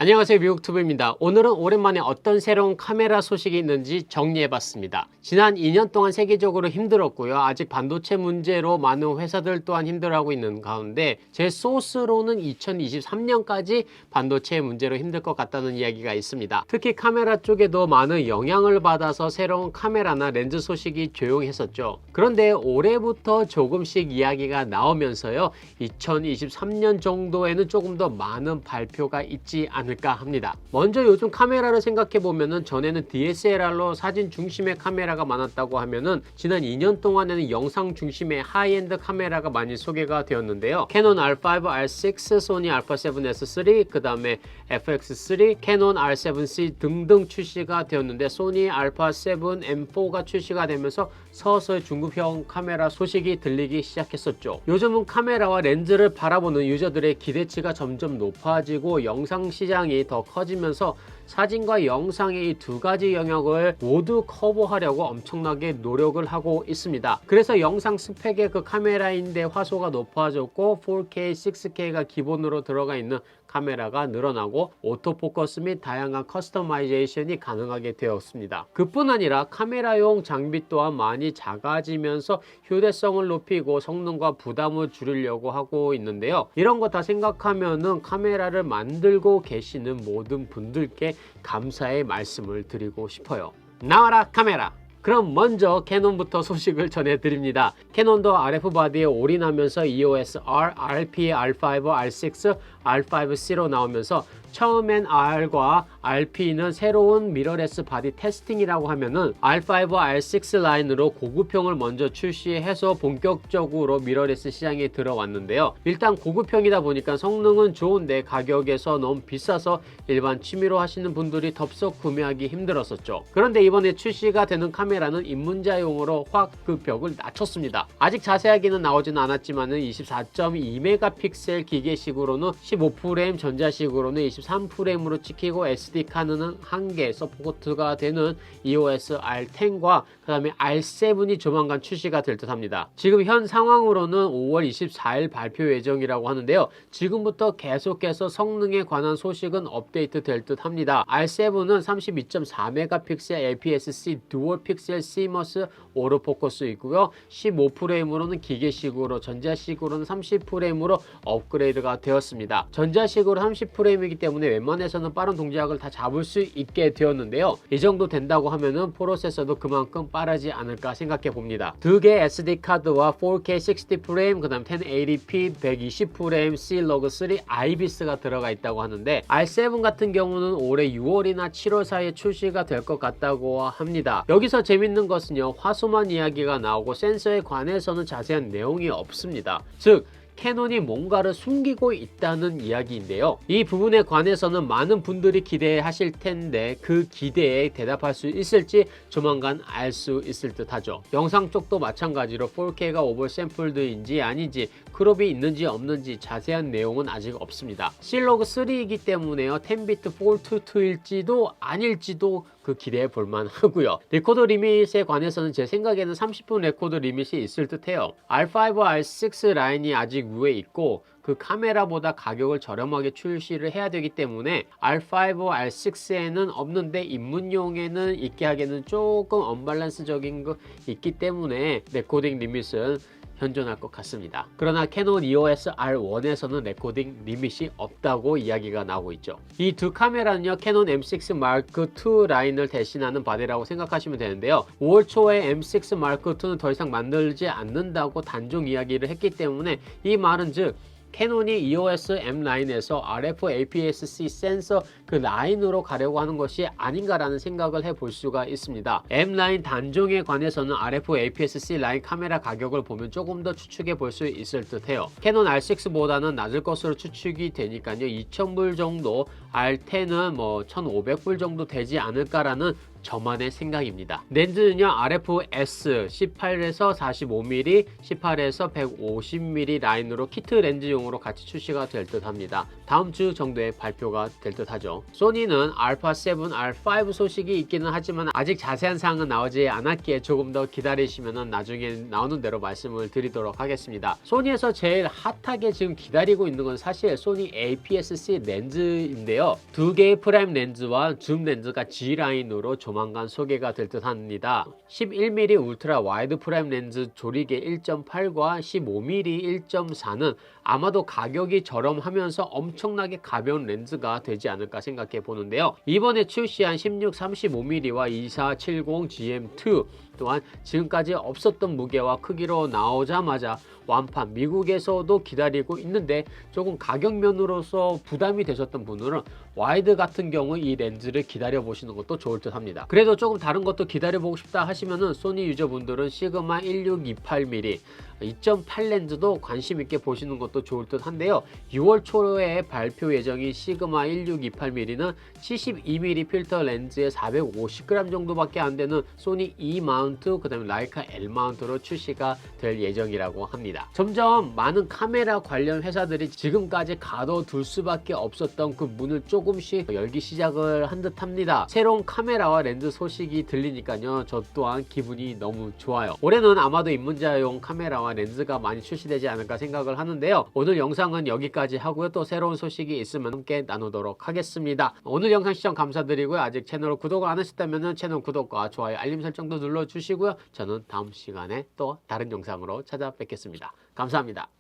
안녕하세요, 미국투브입니다. 오늘은 오랜만에 어떤 새로운 카메라 소식이 있는지 정리해봤습니다. 지난 2년 동안 세계적으로 힘들었고요. 아직 반도체 문제로 많은 회사들 또한 힘들어하고 있는 가운데 제 소스로는 2023년까지 반도체 문제로 힘들 것 같다는 이야기가 있습니다. 특히 카메라 쪽에도 많은 영향을 받아서 새로운 카메라나 렌즈 소식이 조용했었죠. 그런데 올해부터 조금씩 이야기가 나오면서요, 2023년 정도에는 조금 더 많은 발표가 있지 않을까 합니다. 먼저 요즘 카메라를 생각해 보면은 전에는 DSLR로 사진 중심의 카메라가 많았다고 하면은 지난 2년 동안에는 영상 중심의 하이엔드 카메라가 많이 소개가 되었는데요. 캐논 R5, R6, 소니 α7S3, 그 다음에 FX3, 캐논 R7C 등등 출시가 되었는데 소니 α7 M4가 출시가 되면서 서서히 중급형 카메라 소식이 들리기 시작했었죠. 요즘은 카메라와 렌즈를 바라보는 유저들의 기대치가 점점 높아지고 영상 시장이 더 커지면서 사진과 영상의 이 두 가지 영역을 모두 커버하려고 엄청나게 노력을 하고 있습니다. 그래서 영상 스펙의 그 카메라인데 화소가 높아졌고 4K, 6K가 기본으로 들어가 있는 카메라가 늘어나고 오토포커스 및 다양한 커스터마이제이션이 가능하게 되었습니다. 그뿐 아니라 카메라용 장비 또한 많이 작아지면서 휴대성을 높이고 성능과 부담을 줄이려고 하고 있는데요. 이런 거 다 생각하면은 카메라를 만들고 계시는 모든 분들께 감사의 말씀을 드리고 싶어요. 나와라 카메라! 그럼 먼저 캐논부터 소식을 전해드립니다. 캐논도 RF 바디에 올인하면서 EOS R, RP, R5, R6, R5C로 나오면서 처음엔 R과 RP는 새로운 미러레스 바디 테스팅이라고 하면은 R5, R6 라인으로 고급형을 먼저 출시해서 본격적으로 미러레스 시장에 들어왔는데요. 일단 고급형이다 보니까 성능은 좋은데 가격에서 너무 비싸서 일반 취미로 하시는 분들이 덥석 구매하기 힘들었었죠. 그런데 이번에 출시가 되는 카메라는 입문자용으로 확 그 벽을 낮췄습니다. 아직 자세하게는 나오지는 않았지만은 24.2메가픽셀 기계식으로는 15프레임, 전자식으로는 23프레임으로 찍히고 SD카드는 1개 서포트가 되는 EOS R10과 그 다음에 R7이 조만간 출시가 될 듯 합니다. 지금 현 상황으로는 5월 24일 발표 예정이라고 하는데요. 지금부터 계속해서 성능에 관한 소식은 업데이트 될 듯 합니다. R7은 32.4메가픽셀 APS-C 듀얼 픽셀 시머스 오토포커스 있고요. 15프레임으로는 기계식으로, 전자식으로는 30프레임으로 업그레이드가 되었습니다. 전자식으로 30프레임이기 때문에 웬만해서는 빠른 동작을 다 잡을 수 있게 되었는데요. 이 정도 된다고 하면은 프로세서도 그만큼 빠르지 않을까 생각해 봅니다. 두 개 SD카드와 4K 60프레임, 그 다음 1080p 120프레임 C-Log3 IBIS가 들어가 있다고 하는데 R7 같은 경우는 올해 6월이나 7월 사이에 출시가 될 것 같다고 합니다. 여기서 재밌는 것은요, 화소만 이야기가 나오고 센서에 관해서는 자세한 내용이 없습니다. 즉 캐논이 뭔가를 숨기고 있다는 이야기인데요. 이 부분에 관해서는 많은 분들이 기대하실 텐데 그 기대에 대답할 수 있을지 조만간 알 수 있을 듯 하죠. 영상 쪽도 마찬가지로 4K가 오버샘플드인지 아닌지, 크롭이 있는지 없는지 자세한 내용은 아직 없습니다. C-Log3이기 때문에요, 10비트 폴트2일지도 아닐지도 그 기대해 볼만 하고요. 레코드 리밋에 관해서는 제 생각에는 30분 레코드 리밋이 있을 듯 해요. R5, R6 라인이 아직 위에 있고 그 카메라보다 가격을 저렴하게 출시를 해야 되기 때문에 R5, R6에는 없는데 입문용에는 있게 하기에는 조금 언밸런스적인 거 있기 때문에 레코딩 리밋은 현존할 것 같습니다. 그러나 캐논 EOS R1에서는 레코딩 리밋이 없다고 이야기가 나오고 있죠. 이 두 카메라는요, 캐논 M6 Mark II 라인을 대신하는 바디라고 생각하시면 되는데요. 5월 초에 M6 Mark II는 더 이상 만들지 않는다고 단종 이야기를 했기 때문에 이 말은 즉 캐논이 EOS M 라인에서 RF APS-C 센서 그 라인으로 가려고 하는 것이 아닌가라는 생각을 해볼 수가 있습니다. M 라인 단종에 관해서는 RF APS-C 라인 카메라 가격을 보면 조금 더 추측해 볼 수 있을 듯 해요. 캐논 R6보다는 낮을 것으로 추측이 되니까요, 2,000불 정도, R10은 뭐 1,500불 정도 되지 않을까라는 저만의 생각입니다. 렌즈는요 RFS 18에서 45mm, 18에서 150mm 라인으로 키트 렌즈용으로 같이 출시가 될 듯 합니다. 다음 주 정도에 발표가 될 듯 하죠. 소니는 알파7, R5 소식이 있기는 하지만 아직 자세한 사항은 나오지 않았기에 조금 더 기다리시면 나중에 나오는 대로 말씀을 드리도록 하겠습니다. 소니에서 제일 핫하게 지금 기다리고 있는 건 사실 소니 APS-C 렌즈인데요. 두 개의 프라임 렌즈와 줌 렌즈가 G라인으로 조만간 소개가 될 듯 합니다. 11mm 울트라 와이드 프라임 렌즈 조리개 1.8과 15mm 1.4는 아마도 가격이 저렴하면서 엄청나게 가벼운 렌즈가 되지 않을까 생각해 보는데요. 이번에 출시한 16, 35mm와 2470 GM2 또한 지금까지 없었던 무게와 크기로 나오자마자 완판 미국에서도 기다리고 있는데 조금 가격 면으로서 부담이 되셨던 분들은 와이드 같은 경우 이 렌즈를 기다려 보시는 것도 좋을 듯 합니다. 그래도 조금 다른 것도 기다려 보고 싶다 하시면은 소니 유저분들은 시그마 1628mm 2.8 렌즈도 관심 있게 보시는 것도 좋을 듯 한데요. 6월 초에 발표 예정인 시그마 1628mm는 72mm 필터 렌즈에 450g 정도밖에 안 되는 소니 E 마운트 그 다음에 라이카 L 마운트로 출시가 될 예정이라고 합니다. 점점 많은 카메라 관련 회사들이 지금까지 가둬둘 수밖에 없었던 그 문을 조금씩 열기 시작을 한 듯 합니다. 새로운 카메라와 렌즈 소식이 들리니까요. 저 또한 기분이 너무 좋아요. 올해는 아마도 입문자용 카메라와 렌즈가 많이 출시되지 않을까 생각을 하는데요. 오늘 영상은 여기까지 하고요. 또 새로운 소식이 있으면 함께 나누도록 하겠습니다. 오늘 영상 시청 감사드리고요. 아직 채널 구독을 안 하셨다면 채널 구독과 좋아요 알림 설정도 눌러주시고요. 저는 다음 시간에 또 다른 영상으로 찾아뵙겠습니다. 감사합니다.